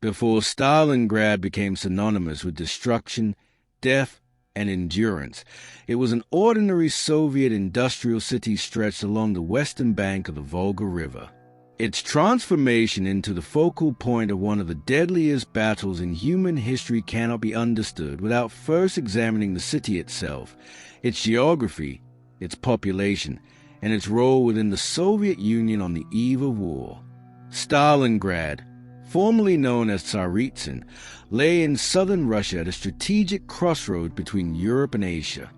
before Stalingrad became synonymous with destruction, death, and endurance. It was an ordinary Soviet industrial city stretched along the western bank of the Volga River. Its transformation into the focal point of one of the deadliest battles in human history cannot be understood without first examining the city itself, its geography, its population, and its role within the Soviet Union on the eve of war. Stalingrad, formerly known as Tsaritsyn, lay in southern Russia at a strategic crossroads between Europe and Asia.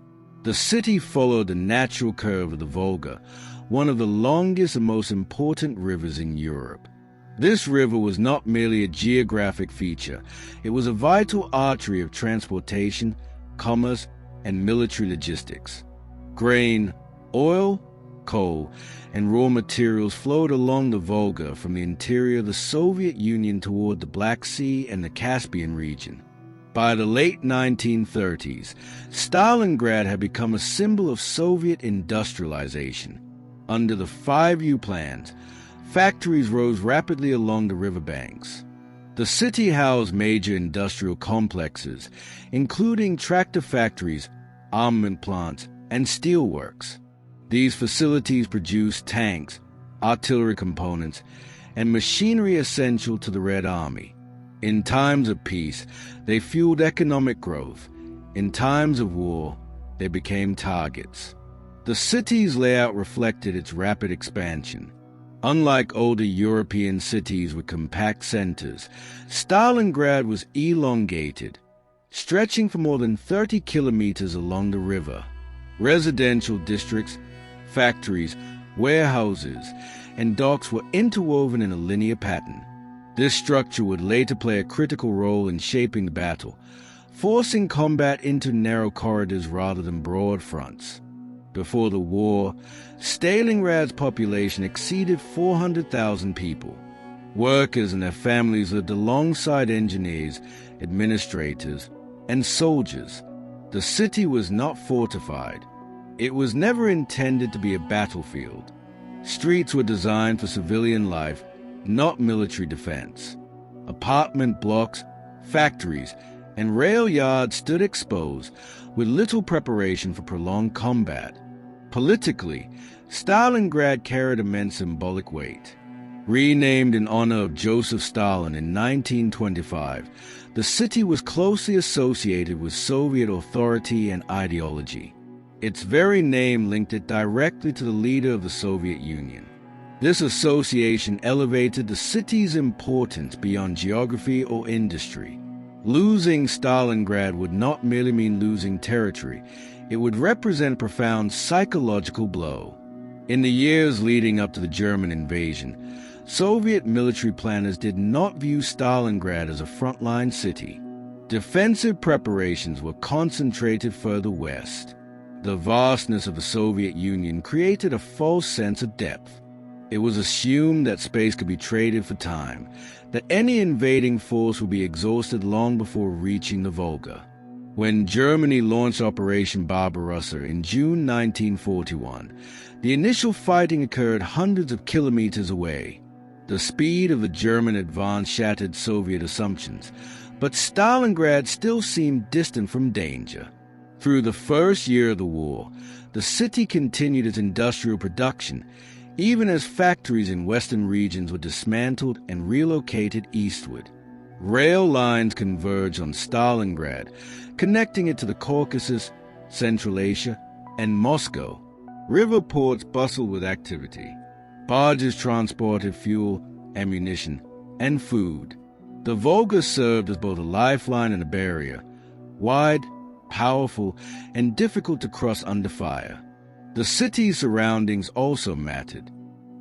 The city followed the natural curve of the Volga, one of the longest and most important rivers in Europe. This river was not merely a geographic feature, it was a vital artery of transportation, commerce, and military logistics. Grain, oil, coal, and raw materials flowed along the Volga from the interior of the Soviet Union toward the Black Sea and the Caspian region. By the late 1930s, Stalingrad had become a symbol of Soviet industrialization. Under the 5U plans, factories rose rapidly along the riverbanks. The city housed major industrial complexes, including tractor factories, armament plants, and steelworks. These facilities produced tanks, artillery components, and machinery essential to the Red Army. In times of peace, they fueled economic growth. In times of war, they became targets. The city's layout reflected its rapid expansion. Unlike older European cities with compact centers, Stalingrad was elongated, stretching for more than 30 kilometers along the river. Residential districts, factories, warehouses, and docks were interwoven in a linear pattern. This structure would later play a critical role in shaping the battle, forcing combat into narrow corridors rather than broad fronts. Before the war, Stalingrad's population exceeded 400,000 people. Workers and their families lived alongside engineers, administrators, and soldiers. The city was not fortified. It was never intended to be a battlefield. Streets were designed for civilian life, not military defense. Apartment blocks, factories, and rail yards stood exposed, with little preparation for prolonged combat. Politically, Stalingrad carried immense symbolic weight. Renamed in honor of Joseph Stalin in 1925, the city was closely associated with Soviet authority and ideology. Its very name linked it directly to the leader of the Soviet Union. This association elevated the city's importance beyond geography or industry. Losing Stalingrad would not merely mean losing territory, it would represent a profound psychological blow. In the years leading up to the German invasion, Soviet military planners did not view Stalingrad as a frontline city. Defensive preparations were concentrated further west. The vastness of the Soviet Union created a false sense of depth. It was assumed that space could be traded for time, that any invading force would be exhausted long before reaching the Volga. When Germany launched Operation Barbarossa in June 1941, the initial fighting occurred hundreds of kilometers away. The speed of the German advance shattered Soviet assumptions, but Stalingrad still seemed distant from danger. Through the first year of the war, the city continued its industrial production, even as factories in western regions were dismantled and relocated eastward. Rail lines converged on Stalingrad, connecting it to the Caucasus, Central Asia, and Moscow. River ports bustled with activity. Barges transported fuel, ammunition, and food. The Volga served as both a lifeline and a barrier, wide, powerful, and difficult to cross under fire. The city's surroundings also mattered.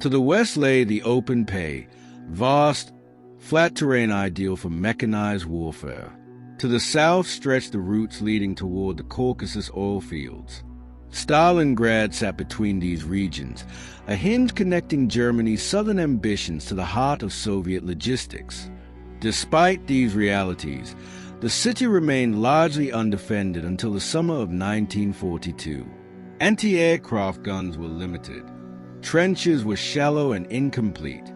To the west lay the open pay, vast, flat terrain ideal for mechanized warfare. To the south stretched the routes leading toward the Caucasus oil fields. Stalingrad sat between these regions, a hinge connecting Germany's southern ambitions to the heart of Soviet logistics. Despite these realities, the city remained largely undefended until the summer of 1942. Anti-aircraft guns were limited. Trenches were shallow and incomplete.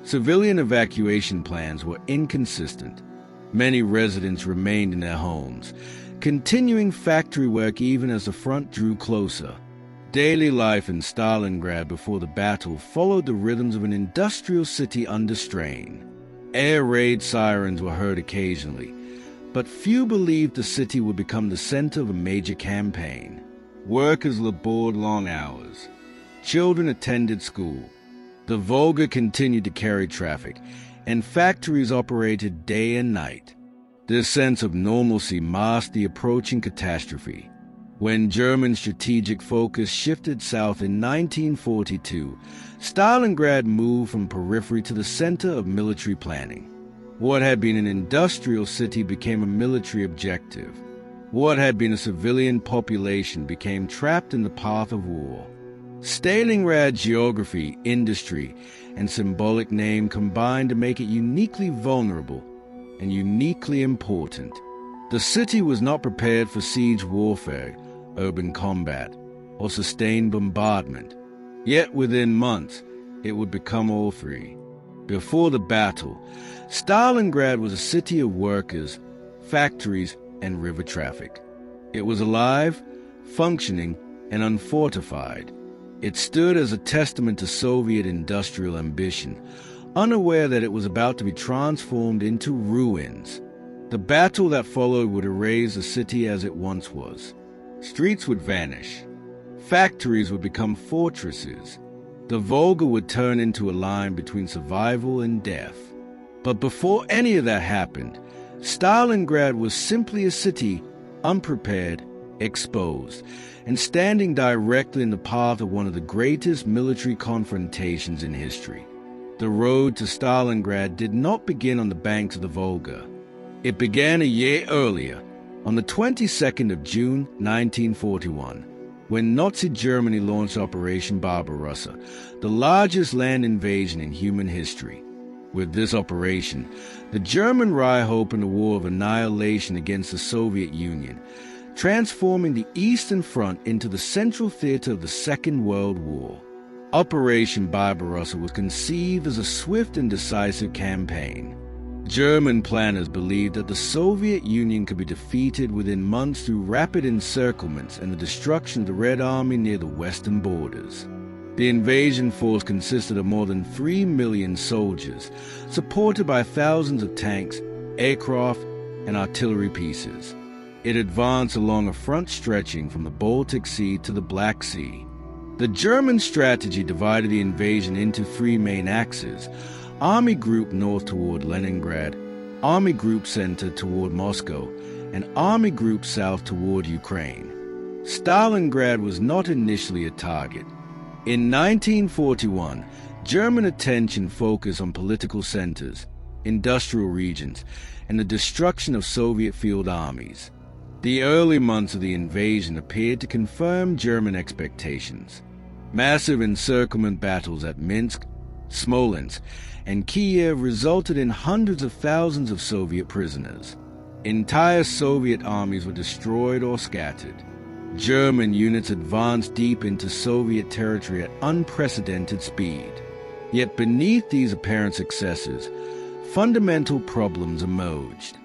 Civilian evacuation plans were inconsistent. Many residents remained in their homes, continuing factory work even as the front drew closer. Daily life in Stalingrad before the battle followed the rhythms of an industrial city under strain. Air raid sirens were heard occasionally, but few believed the city would become the center of a major campaign. Workers labored long hours. Children attended school. The Volga continued to carry traffic, and factories operated day and night. This sense of normalcy masked the approaching catastrophe. When German strategic focus shifted south in 1942, Stalingrad moved from periphery to the center of military planning. What had been an industrial city became a military objective. What had been a civilian population became trapped in the path of war. Stalingrad's geography, industry, and symbolic name combined to make it uniquely vulnerable and uniquely important. The city was not prepared for siege warfare, urban combat, or sustained bombardment. Yet within months, it would become all three. Before the battle, Stalingrad was a city of workers, factories, and river traffic. It was alive, functioning, and unfortified. It stood as a testament to Soviet industrial ambition, unaware that it was about to be transformed into ruins. The battle that followed would erase the city as it once was. Streets would vanish. Factories would become fortresses. The Volga would turn into a line between survival and death. But before any of that happened, Stalingrad was simply a city, unprepared, exposed, and standing directly in the path of one of the greatest military confrontations in history. The road to Stalingrad did not begin on the banks of the Volga. It began a year earlier, on the 22nd of June 1941, when Nazi Germany launched Operation Barbarossa, the largest land invasion in human history. With this operation, the German Reich opened a war of annihilation against the Soviet Union, transforming the Eastern Front into the central theater of the Second World War. Operation Barbarossa was conceived as a swift and decisive campaign. German planners believed that the Soviet Union could be defeated within months through rapid encirclements and the destruction of the Red Army near the western borders. The invasion force consisted of more than 3 million soldiers, supported by thousands of tanks, aircraft, and artillery pieces. It advanced along a front stretching from the Baltic Sea to the Black Sea. The German strategy divided the invasion into three main axes: Army Group North toward Leningrad, Army Group Center toward Moscow, and Army Group South toward Ukraine. Stalingrad was not initially a target. In 1941, German attention focused on political centers, industrial regions, and the destruction of Soviet field armies. The early months of the invasion appeared to confirm German expectations. Massive encirclement battles at Minsk, Smolensk, and Kiev resulted in hundreds of thousands of Soviet prisoners. Entire Soviet armies were destroyed or scattered. German units advanced deep into Soviet territory at unprecedented speed. Yet beneath these apparent successes, fundamental problems emerged.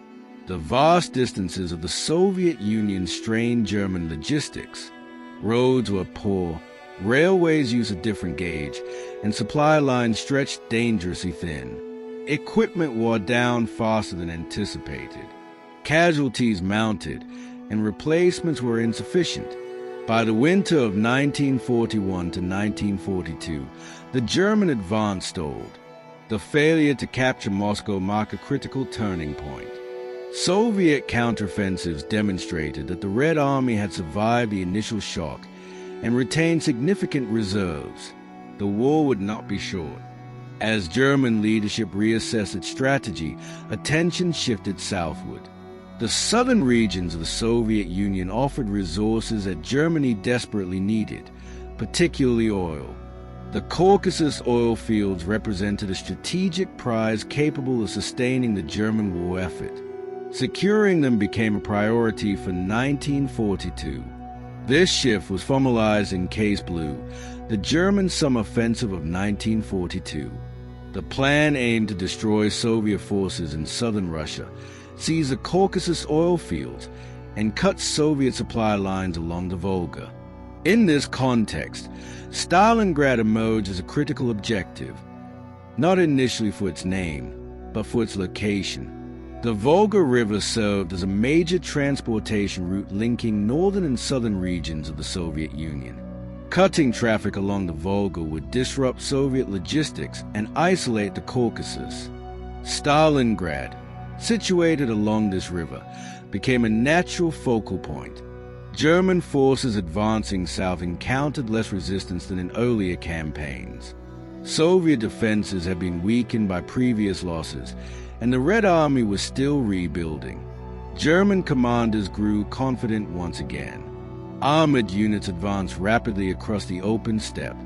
The vast distances of the Soviet Union strained German logistics. Roads were poor, railways used a different gauge, and supply lines stretched dangerously thin. Equipment wore down faster than anticipated. Casualties mounted, and replacements were insufficient. By the winter of 1941 to 1942, the German advance stalled. The failure to capture Moscow marked a critical turning point. Soviet counteroffensives demonstrated that the Red Army had survived the initial shock and retained significant reserves. The war would not be short. As German leadership reassessed its strategy, attention shifted southward. The southern regions of the Soviet Union offered resources that Germany desperately needed, particularly oil. The Caucasus oil fields represented a strategic prize capable of sustaining the German war effort. Securing them became a priority for 1942. This shift was formalized in Case Blue, the German summer offensive of 1942. The plan aimed to destroy Soviet forces in southern Russia, seize the Caucasus oil fields, and cut Soviet supply lines along the Volga. In this context, Stalingrad emerged as a critical objective, not initially for its name, but for its location. The Volga River served as a major transportation route linking northern and southern regions of the Soviet Union. Cutting traffic along the Volga would disrupt Soviet logistics and isolate the Caucasus. Stalingrad, situated along this river, became a natural focal point. German forces advancing south encountered less resistance than in earlier campaigns. Soviet defenses had been weakened by previous losses, and the Red Army was still rebuilding. German commanders grew confident once again. Armored units advanced rapidly across the open steppe,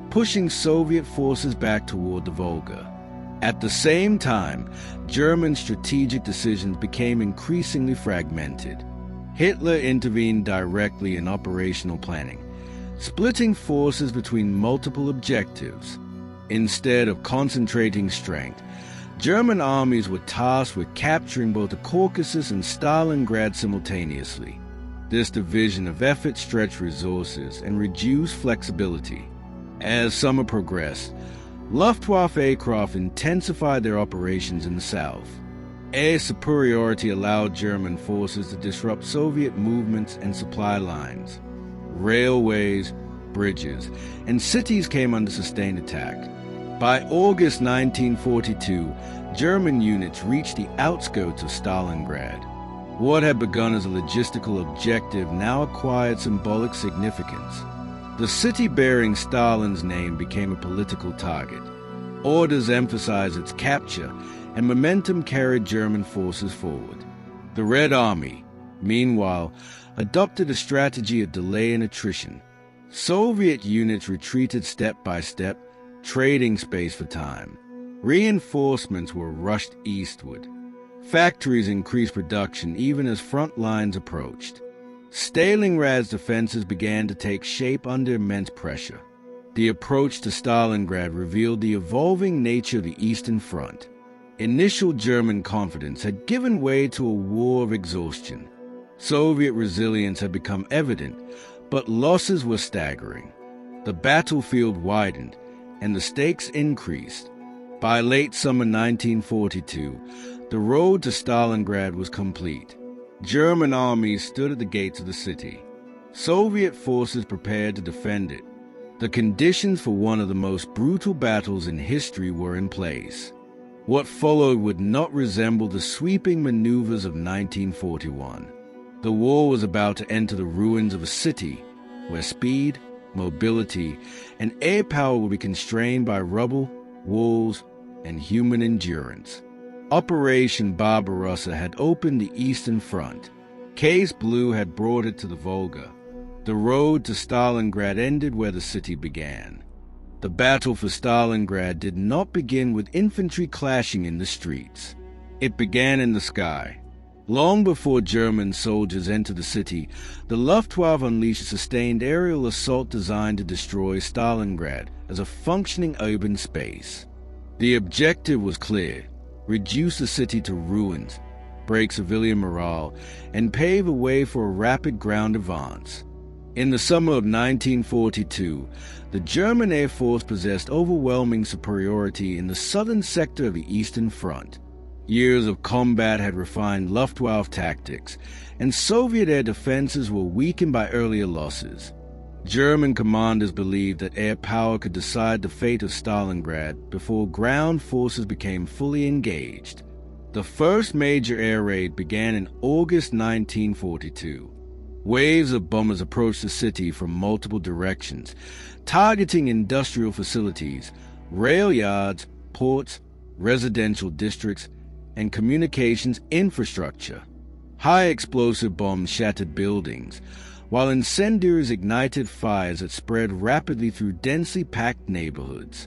pushing Soviet forces back toward the Volga. At the same time, German strategic decisions became increasingly fragmented. Hitler intervened directly in operational planning, splitting forces between multiple objectives. Instead of concentrating strength, German armies were tasked with capturing both the Caucasus and Stalingrad simultaneously. This division of effort stretched resources and reduced flexibility. As summer progressed, Luftwaffe aircraft intensified their operations in the south. Air superiority allowed German forces to disrupt Soviet movements and supply lines. Railways, bridges, and cities came under sustained attack. By August 1942, German units reached the outskirts of Stalingrad. What had begun as a logistical objective now acquired symbolic significance. The city bearing Stalin's name became a political target. Orders emphasized its capture, and momentum carried German forces forward. The Red Army, meanwhile, adopted a strategy of delay and attrition. Soviet units retreated step by step, trading space for time. Reinforcements were rushed eastward. Factories increased production even as front lines approached. Stalingrad's defenses began to take shape under immense pressure. The approach to Stalingrad revealed the evolving nature of the Eastern Front. Initial German confidence had given way to a war of exhaustion. Soviet resilience had become evident, but losses were staggering. The battlefield widened, and the stakes increased. By late summer 1942, the road to Stalingrad was complete. German armies stood at the gates of the city. Soviet forces prepared to defend it. The conditions for one of the most brutal battles in history were in place. What followed would not resemble the sweeping maneuvers of 1941. The war was about to enter the ruins of a city where speed, mobility, and air power would be constrained by rubble, walls, and human endurance. Operation Barbarossa had opened the Eastern Front. Case Blue had brought it to the Volga. The road to Stalingrad ended where the city began. The battle for Stalingrad did not begin with infantry clashing in the streets. It began in the sky. Long before German soldiers entered the city, the Luftwaffe unleashed a sustained aerial assault designed to destroy Stalingrad as a functioning urban space. The objective was clear: reduce the city to ruins, break civilian morale, and pave a way for a rapid ground advance. In the summer of 1942, the German Air Force possessed overwhelming superiority in the southern sector of the Eastern Front. Years of combat had refined Luftwaffe tactics, and Soviet air defenses were weakened by earlier losses. German commanders believed that air power could decide the fate of Stalingrad before ground forces became fully engaged. The first major air raid began in August 1942. Waves of bombers approached the city from multiple directions, targeting industrial facilities, rail yards, ports, residential districts, and communications infrastructure. High explosive bombs shattered buildings, while incendiaries ignited fires that spread rapidly through densely packed neighborhoods.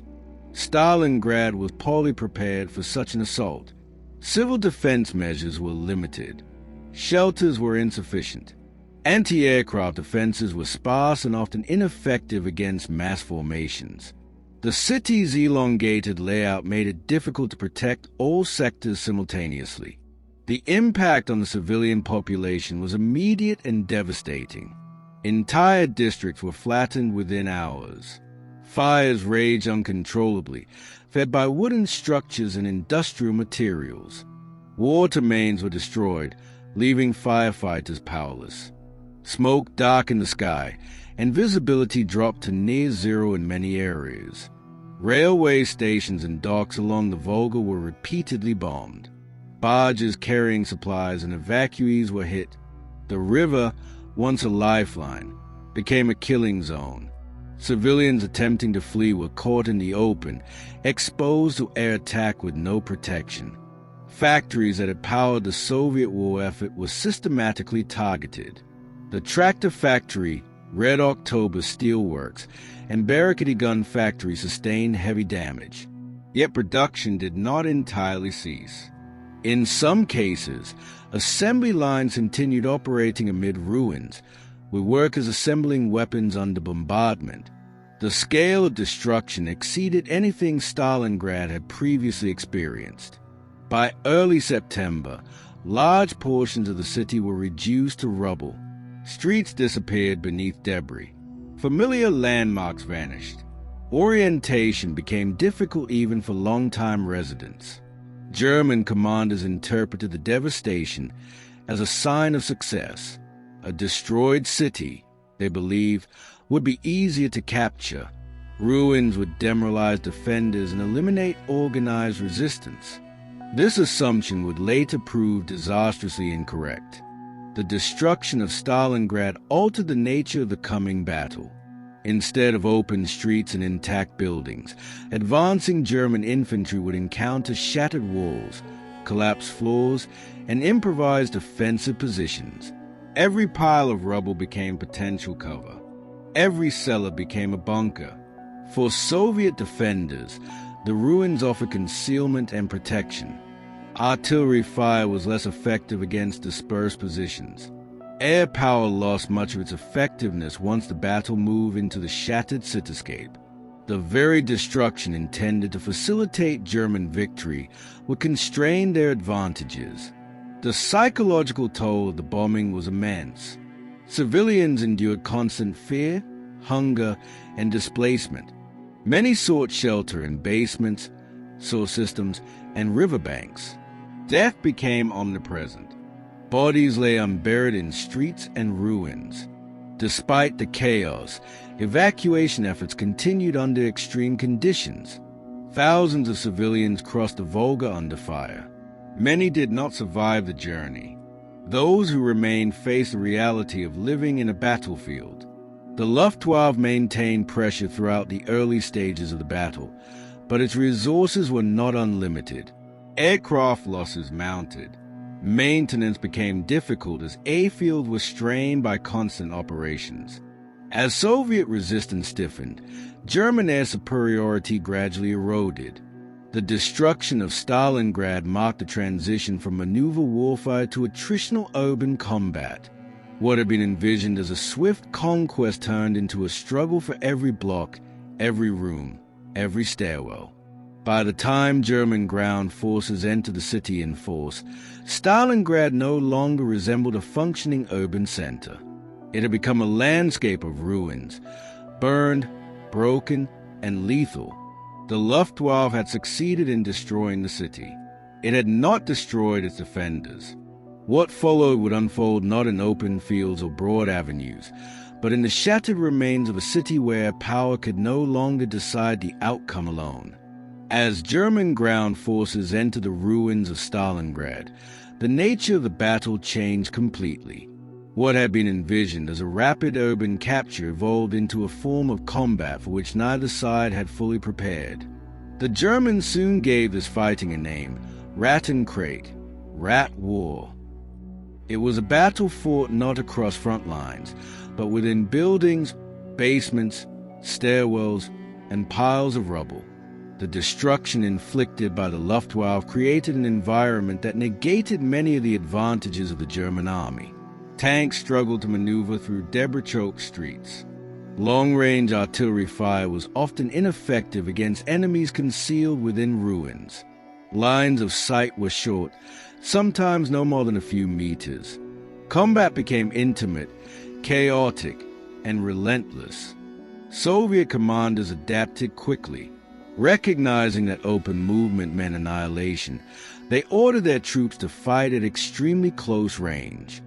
Stalingrad was poorly prepared for such an assault. Civil defense measures were limited. Shelters were insufficient. Anti-aircraft defenses were sparse and often ineffective against mass formations. The city's elongated layout made it difficult to protect all sectors simultaneously. The impact on the civilian population was immediate and devastating. Entire districts were flattened within hours. Fires raged uncontrollably, fed by wooden structures and industrial materials. Water mains were destroyed, leaving firefighters powerless. Smoke darkened the sky, and visibility dropped to near zero in many areas. Railway stations and docks along the Volga were repeatedly bombed. Barges carrying supplies and evacuees were hit. The river, once a lifeline, became a killing zone. Civilians attempting to flee were caught in the open, exposed to air attack with no protection. Factories that had powered the Soviet war effort were systematically targeted. The tractor factory, Red October Steelworks, and barricade gun factory sustained heavy damage. Yet production did not entirely cease. In some cases, assembly lines continued operating amid ruins, with workers assembling weapons under bombardment. The scale of destruction exceeded anything Stalingrad had previously experienced. By early September, large portions of the city were reduced to rubble. Streets disappeared beneath debris. Familiar landmarks vanished. Orientation became difficult even for longtime residents. German commanders interpreted the devastation as a sign of success. A destroyed city, they believed, would be easier to capture. Ruins would demoralize defenders and eliminate organized resistance. This assumption would later prove disastrously incorrect. The destruction of Stalingrad altered the nature of the coming battle. Instead of open streets and intact buildings, advancing German infantry would encounter shattered walls, collapsed floors, and improvised defensive positions. Every pile of rubble became potential cover. Every cellar became a bunker. For Soviet defenders, the ruins offered concealment and protection. Artillery fire was less effective against dispersed positions. Air power lost much of its effectiveness once the battle moved into the shattered cityscape. The very destruction intended to facilitate German victory would constrain their advantages. The psychological toll of the bombing was immense. Civilians endured constant fear, hunger, and displacement. Many sought shelter in basements, sewer systems, and riverbanks. Death became omnipresent. Bodies lay unburied in streets and ruins. Despite the chaos, evacuation efforts continued under extreme conditions. Thousands of civilians crossed the Volga under fire. Many did not survive the journey. Those who remained faced the reality of living in a battlefield. The Luftwaffe maintained pressure throughout the early stages of the battle, but its resources were not unlimited. Aircraft losses mounted. Maintenance became difficult as airfields were strained by constant operations. As Soviet resistance stiffened, German air superiority gradually eroded. The destruction of Stalingrad marked the transition from maneuver warfare to attritional urban combat. What had been envisioned as a swift conquest turned into a struggle for every block, every room, every stairwell. By the time German ground forces entered the city in force, Stalingrad no longer resembled a functioning urban center. It had become a landscape of ruins, burned, broken, and lethal. The Luftwaffe had succeeded in destroying the city. It had not destroyed its defenders. What followed would unfold not in open fields or broad avenues, but in the shattered remains of a city where power could no longer decide the outcome alone. As German ground forces entered the ruins of Stalingrad, the nature of the battle changed completely. What had been envisioned as a rapid urban capture evolved into a form of combat for which neither side had fully prepared. The Germans soon gave this fighting a name, Rattenkrieg, Rat War. It was a battle fought not across front lines, but within buildings, basements, stairwells, and piles of rubble. The destruction inflicted by the Luftwaffe created an environment that negated many of the advantages of the German army. Tanks struggled to maneuver through debris-choked streets. Long-range artillery fire was often ineffective against enemies concealed within ruins. Lines of sight were short, sometimes no more than a few meters. Combat became intimate, chaotic, and relentless. Soviet commanders adapted quickly. Recognizing that open movement meant annihilation, they ordered their troops to fight at extremely close range.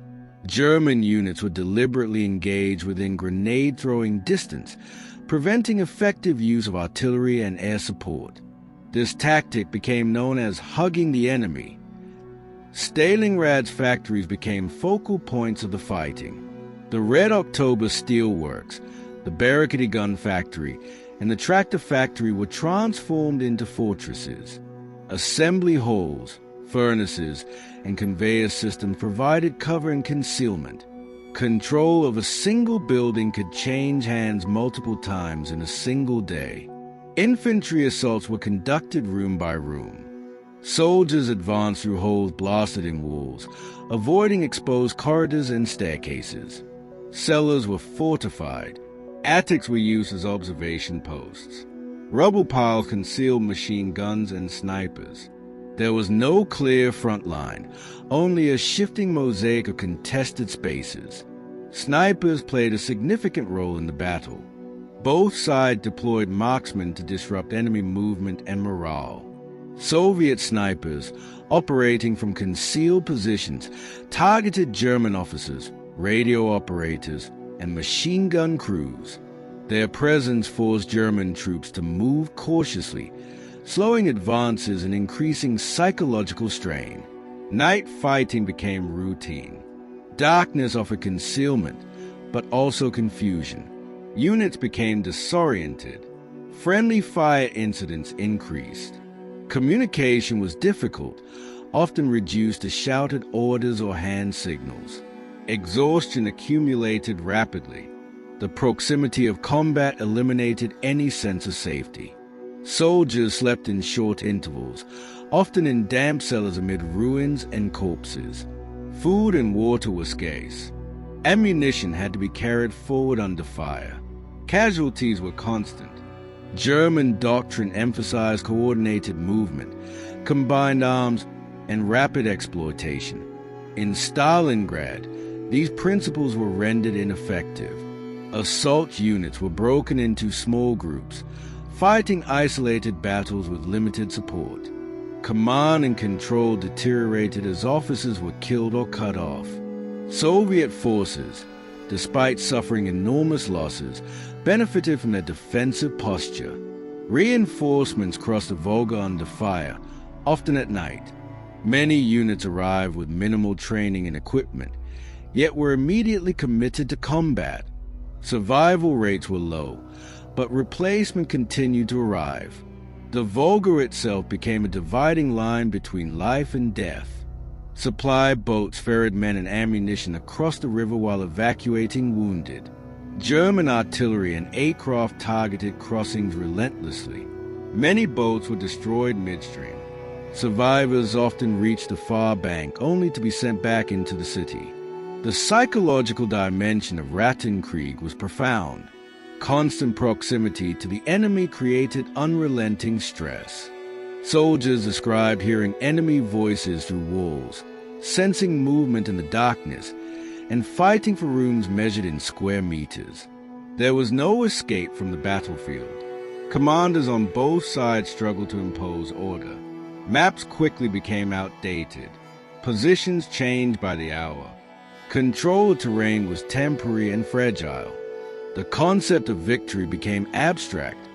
German units would deliberately engage within grenade-throwing distance, preventing effective use of artillery and air support. This tactic became known as hugging the enemy. Stalingrad's factories became focal points of the fighting. The Red October steelworks, the Barricade gun factory, and the tractor factory were transformed into fortresses. Assembly halls, furnaces, and conveyor systems provided cover and concealment. Control of a single building could change hands multiple times in a single day. Infantry assaults were conducted room by room. Soldiers advanced through holes blasted in walls, avoiding exposed corridors and staircases. Cellars were fortified. Attics were used as observation posts. Rubble piles concealed machine guns and snipers. There was no clear front line, only a shifting mosaic of contested spaces. Snipers played a significant role in the battle. Both sides deployed marksmen to disrupt enemy movement and morale. Soviet snipers, operating from concealed positions, targeted German officers, radio operators, and machine gun crews. Their presence forced German troops to move cautiously, slowing advances and increasing psychological strain. Night fighting became routine. Darkness offered concealment, but also confusion. Units became disoriented. Friendly fire incidents increased. Communication was difficult, often reduced to shouted orders or hand signals. Exhaustion accumulated rapidly. The proximity of combat eliminated any sense of safety. Soldiers slept in short intervals, often in damp cellars amid ruins and corpses. Food and water were scarce. Ammunition had to be carried forward under fire. Casualties were constant. German doctrine emphasized coordinated movement, combined arms, and rapid exploitation. In Stalingrad, these principles were rendered ineffective. Assault units were broken into small groups, fighting isolated battles with limited support. Command and control deteriorated as officers were killed or cut off. Soviet forces, despite suffering enormous losses, benefited from their defensive posture. Reinforcements crossed the Volga under fire, often at night. Many units arrived with minimal training and equipment, yet were immediately committed to combat. Survival rates were low, but replacement continued to arrive. The Volga itself became a dividing line between life and death. Supply boats ferried men and ammunition across the river while evacuating wounded. German artillery and aircraft targeted crossings relentlessly. Many boats were destroyed midstream. Survivors often reached the far bank only to be sent back into the city. The psychological dimension of Rattenkrieg was profound. Constant proximity to the enemy created unrelenting stress. Soldiers described hearing enemy voices through walls, sensing movement in the darkness, and fighting for rooms measured in square meters. There was no escape from the battlefield. Commanders on both sides struggled to impose order. Maps quickly became outdated. Positions changed by the hour. Control of terrain was temporary and fragile. The concept of victory became abstract,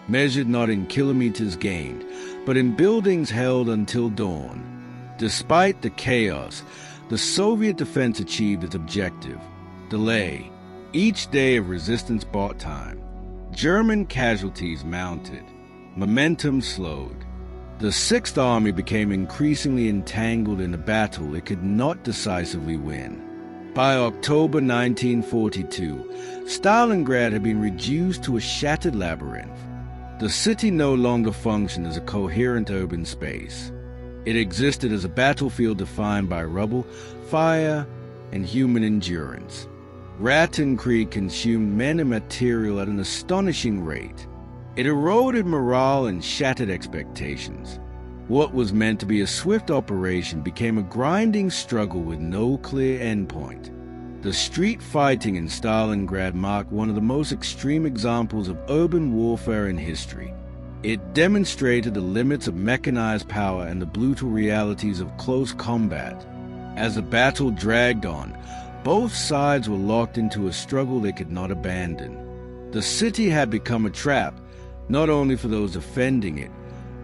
measured not in kilometers gained, but in buildings held until dawn. Despite the chaos, the Soviet defense achieved its objective: delay. Each day of resistance bought time. German casualties mounted. Momentum slowed. The Sixth Army became increasingly entangled in a battle it could not decisively win. By October 1942, Stalingrad had been reduced to a shattered labyrinth. The city no longer functioned as a coherent urban space. It existed as a battlefield defined by rubble, fire, and human endurance. Rattenkrieg consumed men and material at an astonishing rate. It eroded morale and shattered expectations. What was meant to be a swift operation became a grinding struggle with no clear endpoint. The street fighting in Stalingrad marked one of the most extreme examples of urban warfare in history. It demonstrated the limits of mechanized power and the brutal realities of close combat. As the battle dragged on, both sides were locked into a struggle they could not abandon. The city had become a trap, not only for those defending it,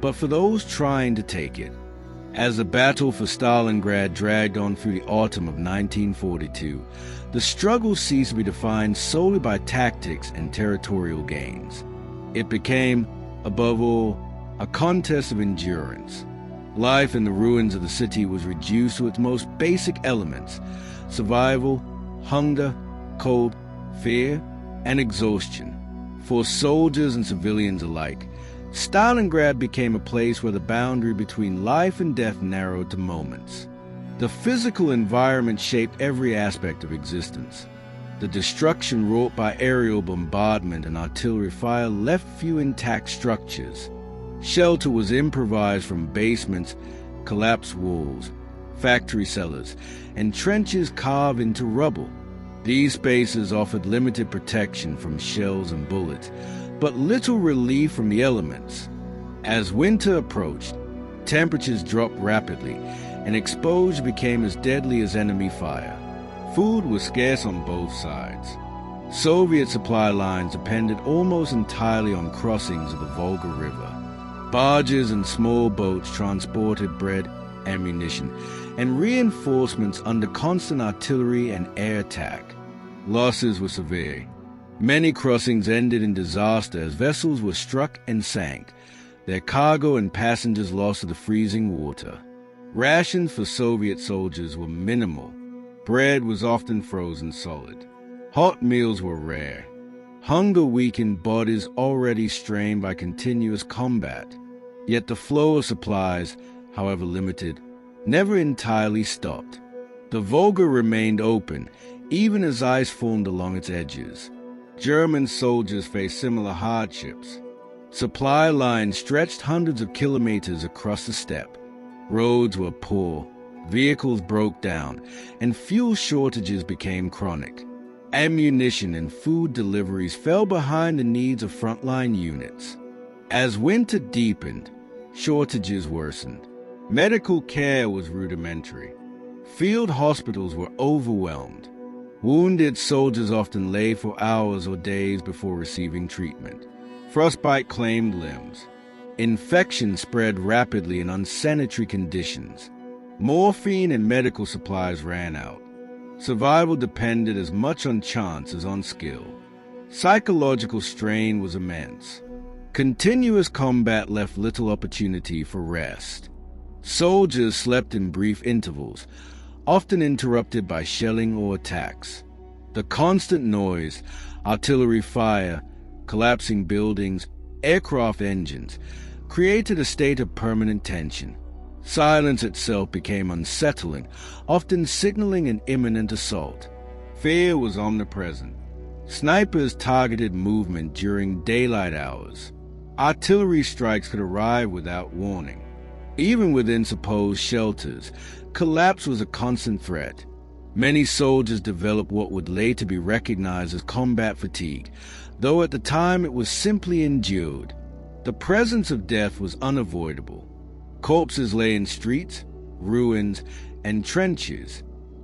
but for those trying to take it. As the battle for Stalingrad dragged on through the autumn of 1942, the struggle ceased to be defined solely by tactics and territorial gains. It became, above all, a contest of endurance. Life in the ruins of the city was reduced to its most basic elements: survival, hunger, cold, fear, and exhaustion. For soldiers and civilians alike, Stalingrad became a place where the boundary between life and death narrowed to moments. The physical environment shaped every aspect of existence. The destruction wrought by aerial bombardment and artillery fire left few intact structures. Shelter was improvised from basements, collapsed walls, factory cellars, and trenches carved into rubble. These spaces offered limited protection from shells and bullets, but little relief from the elements. As winter approached, temperatures dropped rapidly, and exposure became as deadly as enemy fire. Food was scarce on both sides. Soviet supply lines depended almost entirely on crossings of the Volga River. Barges and small boats transported bread, ammunition, and reinforcements under constant artillery and air attack. Losses were severe. Many crossings ended in disaster as vessels were struck and sank, their cargo and passengers lost to the freezing water. Rations for Soviet soldiers were minimal. Bread was often frozen solid. Hot meals were rare. Hunger weakened bodies already strained by continuous combat. Yet the flow of supplies, however limited, never entirely stopped. The Volga remained open, even as ice formed along its edges. German soldiers faced similar hardships. Supply lines stretched hundreds of kilometers across the steppe. Roads were poor, vehicles broke down, and fuel shortages became chronic. Ammunition and food deliveries fell behind the needs of frontline units. As winter deepened, shortages worsened. Medical care was rudimentary. Field hospitals were overwhelmed. Wounded soldiers often lay for hours or days before receiving treatment. Frostbite claimed limbs. Infection spread rapidly in unsanitary conditions. Morphine and medical supplies ran out. Survival depended as much on chance as on skill. Psychological strain was immense. Continuous combat left little opportunity for rest. Soldiers slept in brief intervals, often interrupted by shelling or attacks. The constant noise, artillery fire, collapsing buildings, aircraft engines, created a state of permanent tension. Silence itself became unsettling, often signaling an imminent assault. Fear was omnipresent. Snipers targeted movement during daylight hours. Artillery strikes could arrive without warning. Even within supposed shelters, collapse was a constant threat. Many soldiers developed what would later be recognized as combat fatigue, though at the time it was simply endured. The presence of death was unavoidable. Corpses lay in streets, ruins, and trenches.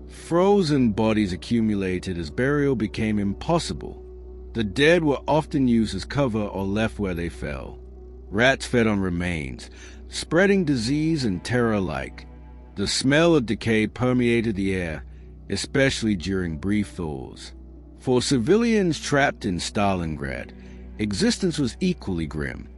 Frozen bodies accumulated as burial became impossible. The dead were often used as cover or left where they fell. Rats fed on remains, spreading disease and terror alike. The smell of decay permeated the air, especially during brief thaws. For civilians trapped in Stalingrad, existence was equally grim.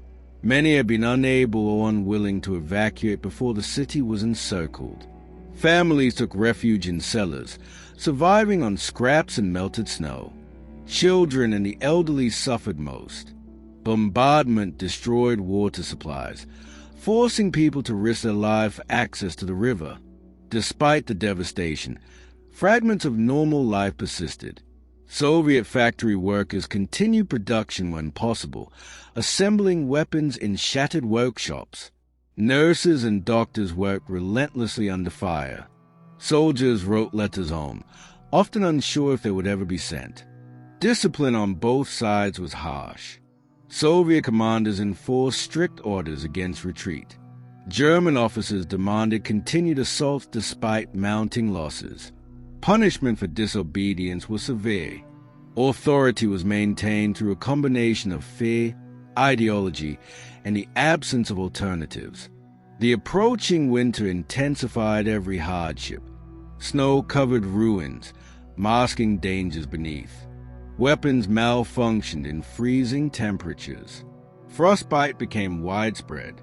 Many had been unable or unwilling to evacuate before the city was encircled. Families took refuge in cellars, surviving on scraps and melted snow. Children and the elderly suffered most. Bombardment destroyed water supplies, forcing people to risk their lives for access to the river. Despite the devastation, fragments of normal life persisted. Soviet factory workers continued production when possible, assembling weapons in shattered workshops. Nurses and doctors worked relentlessly under fire. Soldiers wrote letters home, often unsure if they would ever be sent. Discipline on both sides was harsh. Soviet commanders enforced strict orders against retreat. German officers demanded continued assaults despite mounting losses. Punishment for disobedience was severe. Authority was maintained through a combination of fear, ideology, and the absence of alternatives. The approaching winter intensified every hardship. Snow covered ruins, masking dangers beneath. Weapons malfunctioned in freezing temperatures. Frostbite became widespread.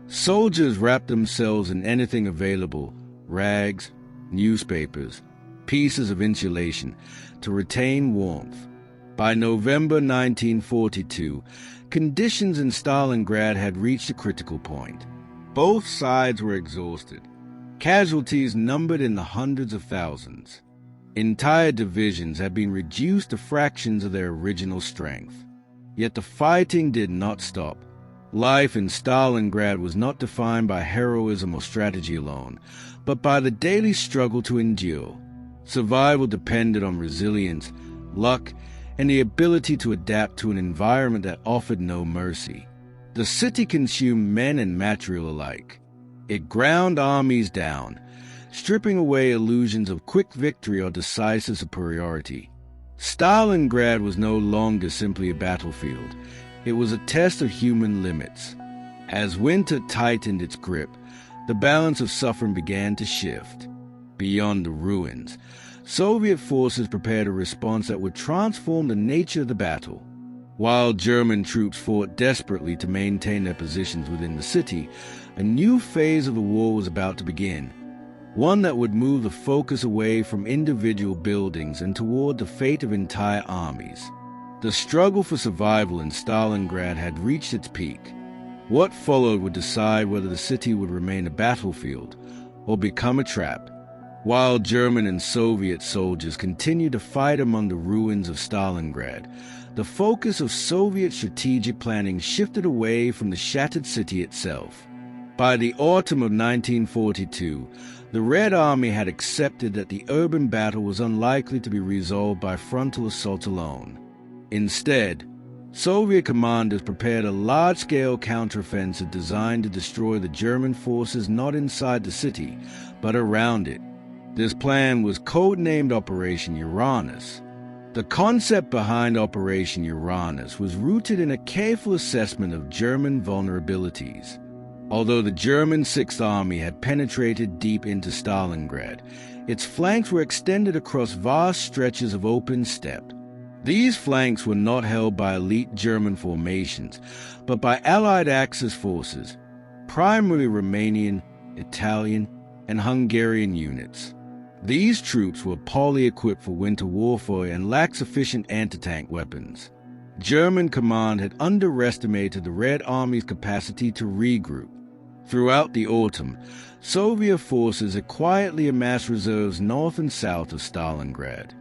Soldiers wrapped themselves in anything available, rags, newspapers, pieces of insulation, to retain warmth. By November 1942, conditions in Stalingrad had reached a critical point. Both sides were exhausted. Casualties numbered in the hundreds of thousands. Entire divisions had been reduced to fractions of their original strength. Yet the fighting did not stop. Life in Stalingrad was not defined by heroism or strategy alone, but by the daily struggle to endure. Survival depended on resilience, luck, and the ability to adapt to an environment that offered no mercy. The city consumed men and material alike. It ground armies down, stripping away illusions of quick victory or decisive superiority. Stalingrad was no longer simply a battlefield. It was a test of human limits. As winter tightened its grip, the balance of suffering began to shift. Beyond the ruins, Soviet forces prepared a response that would transform the nature of the battle. While German troops fought desperately to maintain their positions within the city, a new phase of the war was about to begin, one that would move the focus away from individual buildings and toward the fate of entire armies. The struggle for survival in Stalingrad had reached its peak. What followed would decide whether the city would remain a battlefield or become a trap. While German and Soviet soldiers continued to fight among the ruins of Stalingrad, the focus of Soviet strategic planning shifted away from the shattered city itself. By the autumn of 1942, the Red Army had accepted that the urban battle was unlikely to be resolved by frontal assault alone. Instead, Soviet commanders prepared a large-scale counteroffensive designed to destroy the German forces not inside the city, but around it. This plan was codenamed Operation Uranus. The concept behind Operation Uranus was rooted in a careful assessment of German vulnerabilities. Although the German Sixth Army had penetrated deep into Stalingrad, its flanks were extended across vast stretches of open steppe. These flanks were not held by elite German formations, but by Allied Axis forces, primarily Romanian, Italian, and Hungarian units. These troops were poorly equipped for winter warfare and lacked sufficient anti-tank weapons. German command had underestimated the Red Army's capacity to regroup. Throughout the autumn, Soviet forces had quietly amassed reserves north and south of Stalingrad.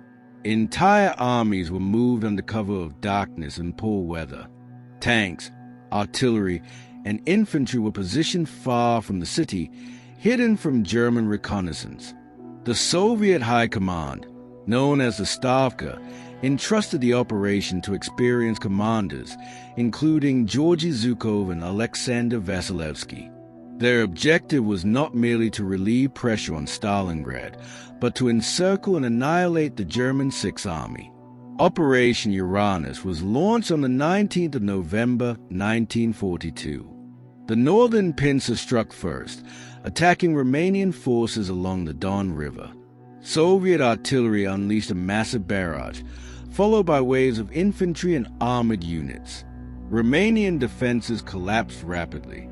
Entire armies were moved under cover of darkness and poor weather. Tanks, artillery, and infantry were positioned far from the city, hidden from German reconnaissance. The Soviet High Command, known as the Stavka, entrusted the operation to experienced commanders, including Georgy Zhukov and Alexander Vasilevsky. Their objective was not merely to relieve pressure on Stalingrad, but to encircle and annihilate the German Sixth Army. Operation Uranus was launched on the 19th of November, 1942. The northern pincer struck first, attacking Romanian forces along the Don River. Soviet artillery unleashed a massive barrage, followed by waves of infantry and armored units. Romanian defenses collapsed rapidly.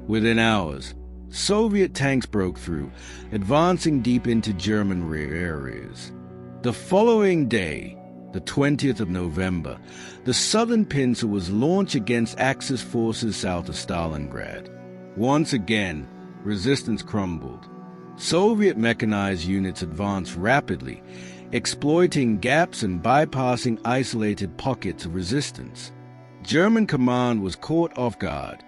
Within hours, Soviet tanks broke through, advancing deep into German rear areas. The following day, the 20th of November, the southern pincer was launched against Axis forces south of Stalingrad. Once again, resistance crumbled. Soviet mechanized units advanced rapidly, exploiting gaps and bypassing isolated pockets of resistance. German command was caught off guard,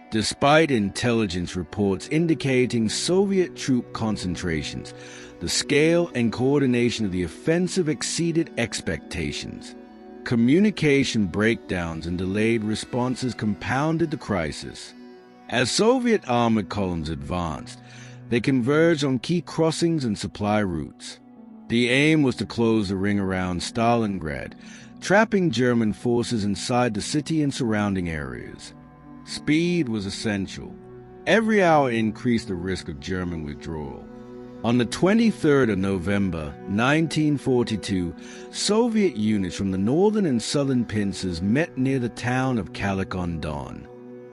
despite intelligence reports indicating Soviet troop concentrations. The scale and coordination of the offensive exceeded expectations. Communication breakdowns and delayed responses compounded the crisis. As Soviet armored columns advanced, they converged on key crossings and supply routes. The aim was to close the ring around Stalingrad, trapping German forces inside the city and surrounding areas. Speed was essential. Every hour increased the risk of German withdrawal. On the 23rd of November, 1942, Soviet units from the northern and southern pincers met near the town of Kalik-on-Don.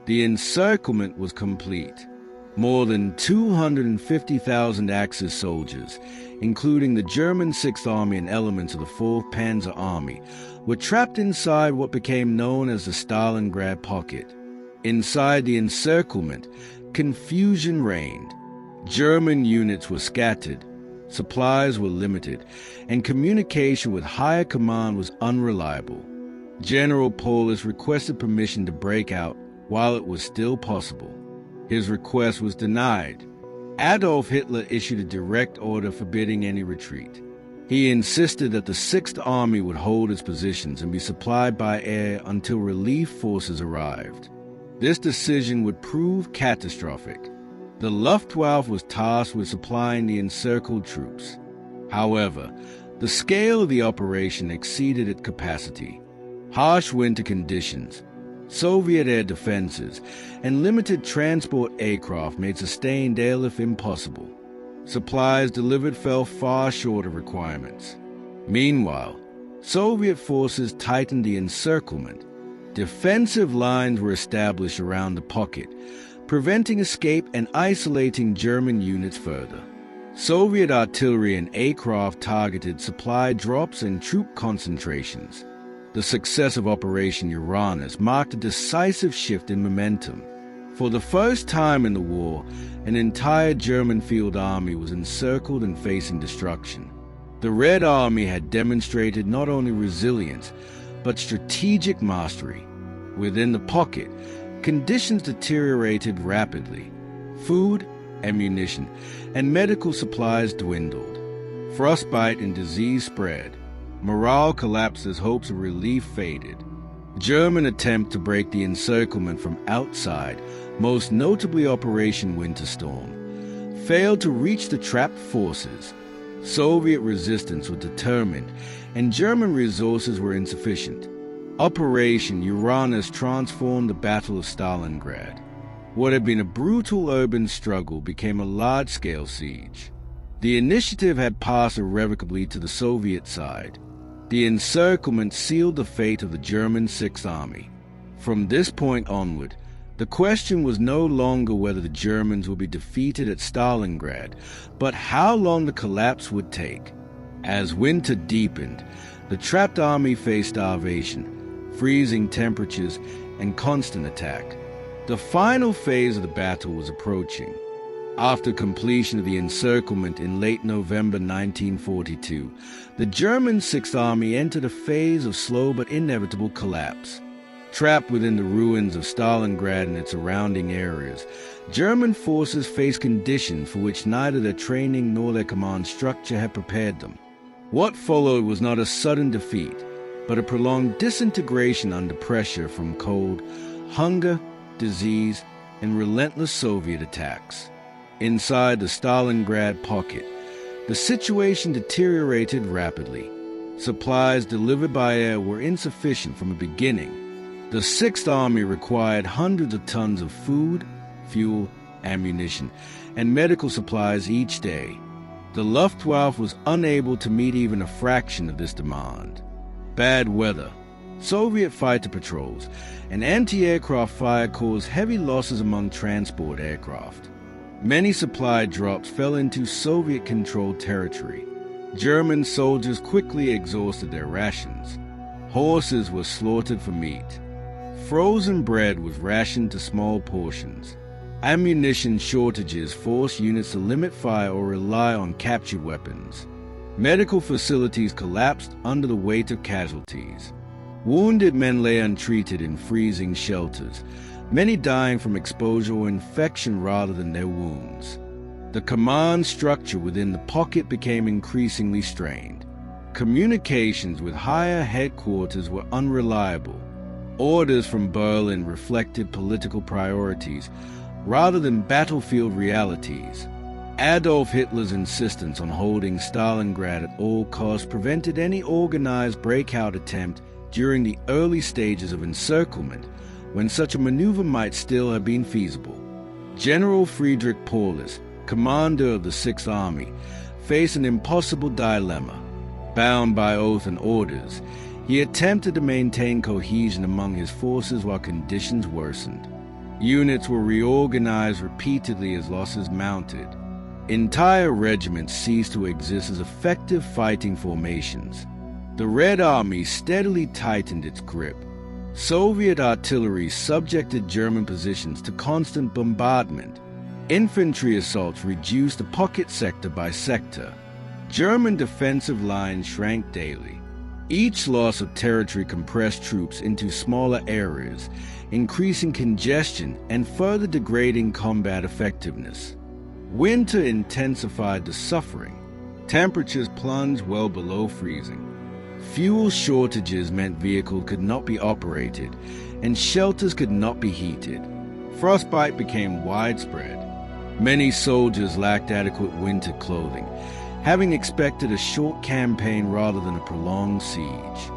The encirclement was complete. More than 250,000 Axis soldiers, including the German 6th Army and elements of the 4th Panzer Army, were trapped inside what became known as the Stalingrad Pocket. Inside the encirclement, confusion reigned. German units were scattered, supplies were limited, and communication with higher command was unreliable. General Paulus requested permission to break out while it was still possible. His request was denied. Adolf Hitler issued a direct order forbidding any retreat. He insisted that the 6th Army would hold its positions and be supplied by air until relief forces arrived. This decision would prove catastrophic. The Luftwaffe was tasked with supplying the encircled troops. However, the scale of the operation exceeded its capacity. Harsh winter conditions, Soviet air defenses, and limited transport aircraft made sustained airlift impossible. Supplies delivered fell far short of requirements. Meanwhile, Soviet forces tightened the encirclement. Defensive lines were established around the pocket, preventing escape and isolating German units further. Soviet artillery and aircraft targeted supply drops and troop concentrations. The success of Operation Uranus marked a decisive shift in momentum. For the first time in the war, an entire German field army was encircled and facing destruction. The Red Army had demonstrated not only resilience, but strategic mastery. Within the pocket, conditions deteriorated rapidly. Food, ammunition, and medical supplies dwindled. Frostbite and disease spread. Morale collapsed as hopes of relief faded. German attempt to break the encirclement from outside, most notably Operation Winter Storm, failed to reach the trapped forces. Soviet resistance was determined, and German resources were insufficient. Operation Uranus transformed the Battle of Stalingrad. What had been a brutal urban struggle became a large-scale siege. The initiative had passed irrevocably to the Soviet side. The encirclement sealed the fate of the German 6th Army. From this point onward, the question was no longer whether the Germans would be defeated at Stalingrad, but how long the collapse would take. As winter deepened, the trapped army faced starvation, freezing temperatures, and constant attack. The final phase of the battle was approaching. After completion of the encirclement in late November 1942, the German 6th Army entered a phase of slow but inevitable collapse. Trapped within the ruins of Stalingrad and its surrounding areas, German forces faced conditions for which neither their training nor their command structure had prepared them. What followed was not a sudden defeat, but a prolonged disintegration under pressure from cold, hunger, disease, and relentless Soviet attacks. Inside the Stalingrad pocket, the situation deteriorated rapidly. Supplies delivered by air were insufficient from the beginning. The 6th Army required hundreds of tons of food, fuel, ammunition, and medical supplies each day. The Luftwaffe was unable to meet even a fraction of this demand. Bad weather, Soviet fighter patrols, and anti-aircraft fire caused heavy losses among transport aircraft. Many supply drops fell into Soviet-controlled territory. German soldiers quickly exhausted their rations. Horses were slaughtered for meat. Frozen bread was rationed to small portions. Ammunition shortages forced units to limit fire or rely on captured weapons. Medical facilities collapsed under the weight of casualties. Wounded men lay untreated in freezing shelters, many dying from exposure or infection rather than their wounds. The command structure within the pocket became increasingly strained. Communications with higher headquarters were unreliable. Orders from Berlin reflected political priorities rather than battlefield realities. Adolf Hitler's insistence on holding Stalingrad at all costs prevented any organized breakout attempt during the early stages of encirclement, when such a maneuver might still have been feasible. General Friedrich Paulus, commander of the Sixth Army, faced an impossible dilemma. Bound by oath and orders, he attempted to maintain cohesion among his forces while conditions worsened. Units were reorganized repeatedly as losses mounted. Entire regiments ceased to exist as effective fighting formations. The Red Army steadily tightened its grip. Soviet artillery subjected German positions to constant bombardment. Infantry assaults reduced the pocket sector by sector. German defensive lines shrank daily. Each loss of territory compressed troops into smaller areas, increasing congestion and further degrading combat effectiveness. Winter intensified the suffering. Temperatures plunged well below freezing. Fuel shortages meant vehicles could not be operated, and shelters could not be heated. Frostbite became widespread. Many soldiers lacked adequate winter clothing, having expected a short campaign rather than a prolonged siege.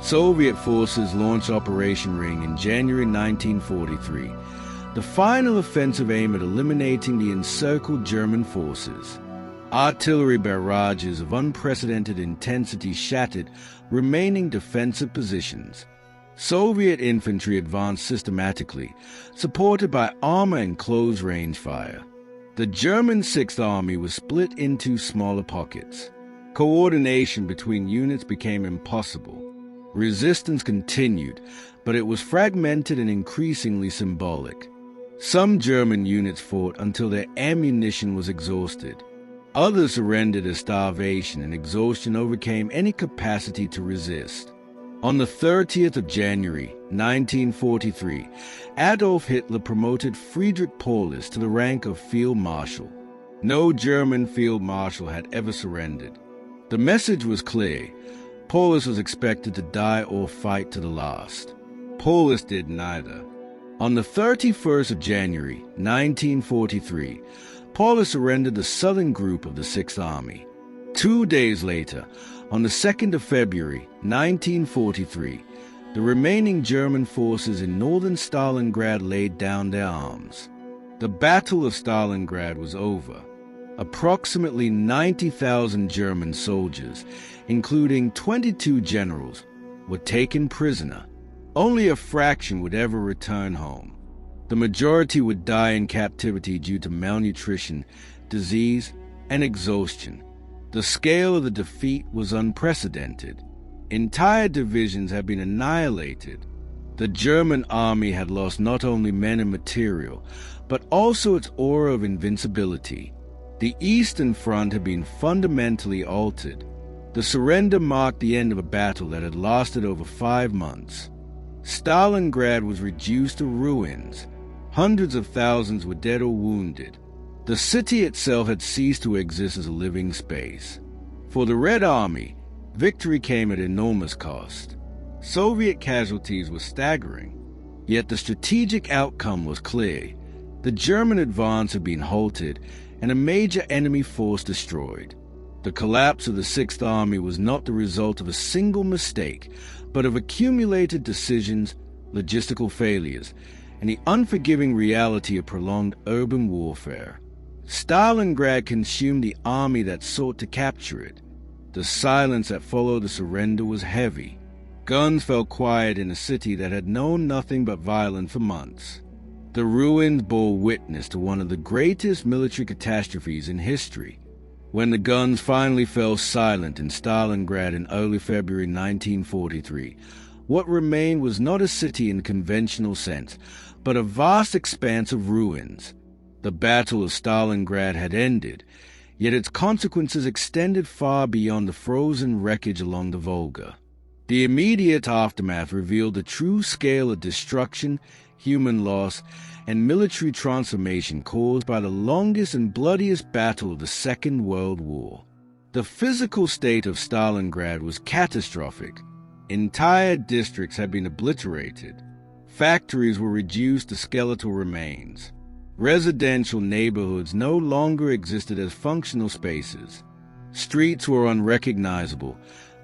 Soviet forces launched Operation Ring in January 1943, the final offensive aimed at eliminating the encircled German forces. Artillery barrages of unprecedented intensity shattered remaining defensive positions. Soviet infantry advanced systematically, supported by armor and close-range fire. The German Sixth Army was split into smaller pockets. Coordination between units became impossible. Resistance continued, but it was fragmented and increasingly symbolic. Some German units fought until their ammunition was exhausted. Others surrendered as starvation and exhaustion overcame any capacity to resist. On the 30th of January, 1943, Adolf Hitler promoted Friedrich Paulus to the rank of Field Marshal. No German Field Marshal had ever surrendered. The message was clear. Paulus was expected to die or fight to the last. Paulus did neither. On the 31st of January, 1943, Paulus surrendered the southern group of the Sixth Army. 2 days later, on the 2nd of February, 1943, the remaining German forces in northern Stalingrad laid down their arms. The Battle of Stalingrad was over. Approximately 90,000 German soldiers, including 22 generals, were taken prisoner. Only a fraction would ever return home. The majority would die in captivity due to malnutrition, disease, and exhaustion. The scale of the defeat was unprecedented. Entire divisions had been annihilated. The German army had lost not only men and material, but also its aura of invincibility. The Eastern Front had been fundamentally altered. The surrender marked the end of a battle that had lasted over 5 months. Stalingrad was reduced to ruins. Hundreds of thousands were dead or wounded. The city itself had ceased to exist as a living space. For the Red Army, victory came at enormous cost. Soviet casualties were staggering, yet the strategic outcome was clear. The German advance had been halted and a major enemy force destroyed. The collapse of the Sixth Army was not the result of a single mistake, but of accumulated decisions, logistical failures, and the unforgiving reality of prolonged urban warfare. Stalingrad consumed the army that sought to capture it. The silence that followed the surrender was heavy. Guns fell quiet in a city that had known nothing but violence for months. The ruins bore witness to one of the greatest military catastrophes in history. When the guns finally fell silent in Stalingrad in early February 1943, what remained was not a city in the conventional sense, but a vast expanse of ruins. The Battle of Stalingrad had ended, yet its consequences extended far beyond the frozen wreckage along the Volga. The immediate aftermath revealed the true scale of destruction, human loss, and military transformation caused by the longest and bloodiest battle of the Second World War. The physical state of Stalingrad was catastrophic. Entire districts had been obliterated. Factories were reduced to skeletal remains. Residential neighborhoods no longer existed as functional spaces. Streets were unrecognizable,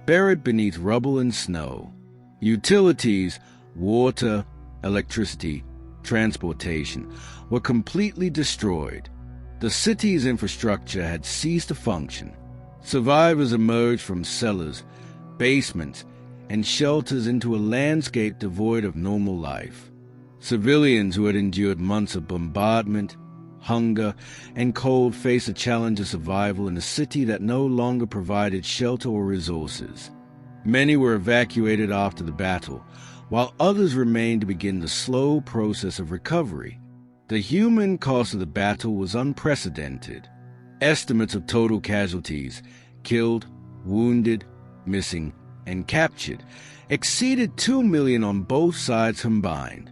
buried beneath rubble and snow. Utilities, water, electricity, transportation, were completely destroyed. The city's infrastructure had ceased to function. Survivors emerged from cellars, basements, and shelters into a landscape devoid of normal life. Civilians who had endured months of bombardment, hunger, and cold faced the challenge of survival in a city that no longer provided shelter or resources. Many were evacuated after the battle, while others remained to begin the slow process of recovery. The human cost of the battle was unprecedented. Estimates of total casualties, killed, wounded, missing, and captured, exceeded 2 million on both sides combined.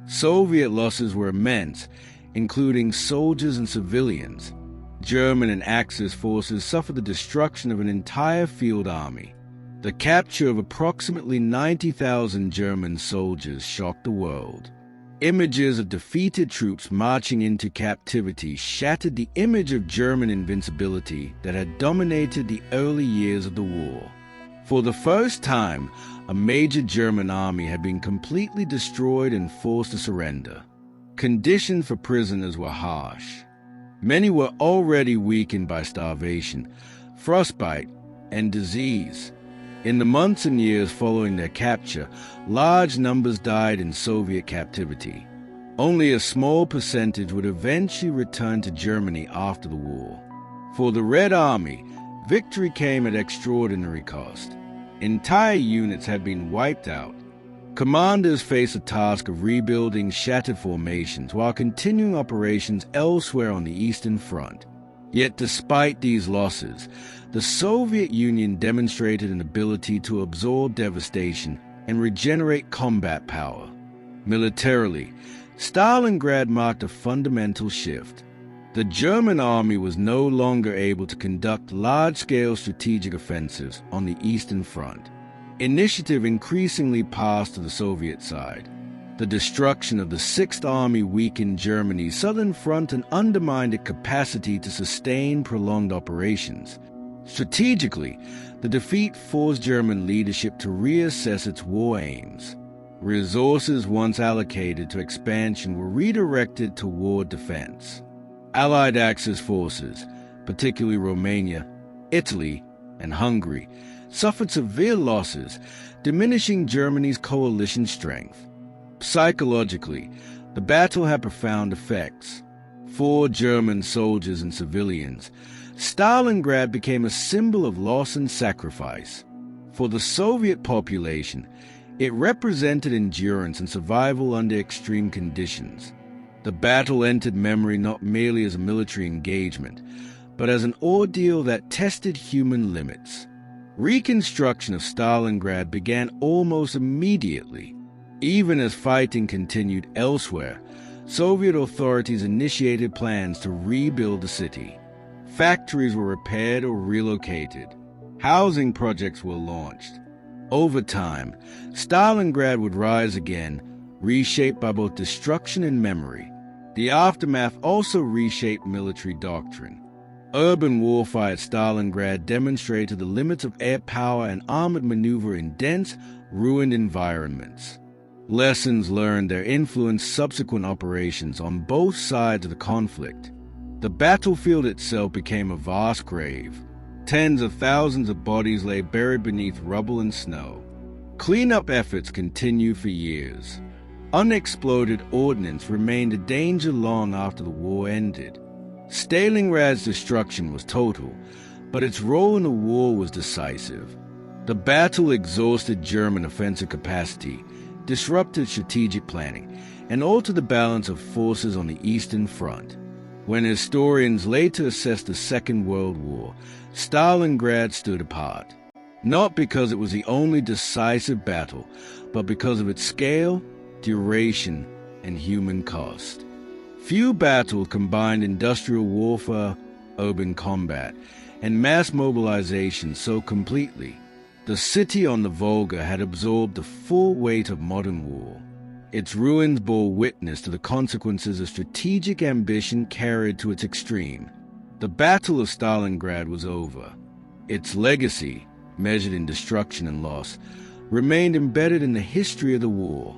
Soviet losses were immense, including soldiers and civilians. German and Axis forces suffered the destruction of an entire field army. The capture of approximately 90,000 German soldiers shocked the world. Images of defeated troops marching into captivity shattered the image of German invincibility that had dominated the early years of the war. For the first time, a major German army had been completely destroyed and forced to surrender. Conditions for prisoners were harsh. Many were already weakened by starvation, frostbite, and disease. In the months and years following their capture, large numbers died in Soviet captivity. Only a small percentage would eventually return to Germany after the war. For the Red Army, victory came at extraordinary cost. Entire units had been wiped out. Commanders faced the task of rebuilding shattered formations while continuing operations elsewhere on the Eastern Front. Yet despite these losses, the Soviet Union demonstrated an ability to absorb devastation and regenerate combat power. Militarily, Stalingrad marked a fundamental shift. The German army was no longer able to conduct large-scale strategic offensives on the Eastern Front. Initiative increasingly passed to the Soviet side. The destruction of the Sixth Army weakened Germany's southern front and undermined its capacity to sustain prolonged operations. Strategically, the defeat forced German leadership to reassess its war aims. Resources once allocated to expansion were redirected toward defense. Allied Axis forces, particularly Romania, Italy, and Hungary, suffered severe losses, diminishing Germany's coalition strength. Psychologically, the battle had profound effects. For German soldiers and civilians, Stalingrad became a symbol of loss and sacrifice. For the Soviet population, it represented endurance and survival under extreme conditions. The battle entered memory not merely as a military engagement, but as an ordeal that tested human limits. Reconstruction of Stalingrad began almost immediately. Even as fighting continued elsewhere, Soviet authorities initiated plans to rebuild the city. Factories were repaired or relocated. Housing projects were launched. Over time, Stalingrad would rise again, reshaped by both destruction and memory. The aftermath also reshaped military doctrine. Urban warfare at Stalingrad demonstrated the limits of air power and armored maneuver in dense, ruined environments. Lessons learned there influenced subsequent operations on both sides of the conflict. The battlefield itself became a vast grave. Tens of thousands of bodies lay buried beneath rubble and snow. Cleanup efforts continued for years. Unexploded ordnance remained a danger long after the war ended. Stalingrad's destruction was total, but its role in the war was decisive. The battle exhausted German offensive capacity, disrupted strategic planning, and altered the balance of forces on the Eastern Front. When historians later assessed the Second World War, Stalingrad stood apart, not because it was the only decisive battle, but because of its scale, duration, and human cost. Few battles combined industrial warfare, urban combat, and mass mobilization so completely. The city on the Volga had absorbed the full weight of modern war. Its ruins bore witness to the consequences of strategic ambition carried to its extreme. The Battle of Stalingrad was over. Its legacy, measured in destruction and loss, remained embedded in the history of the war.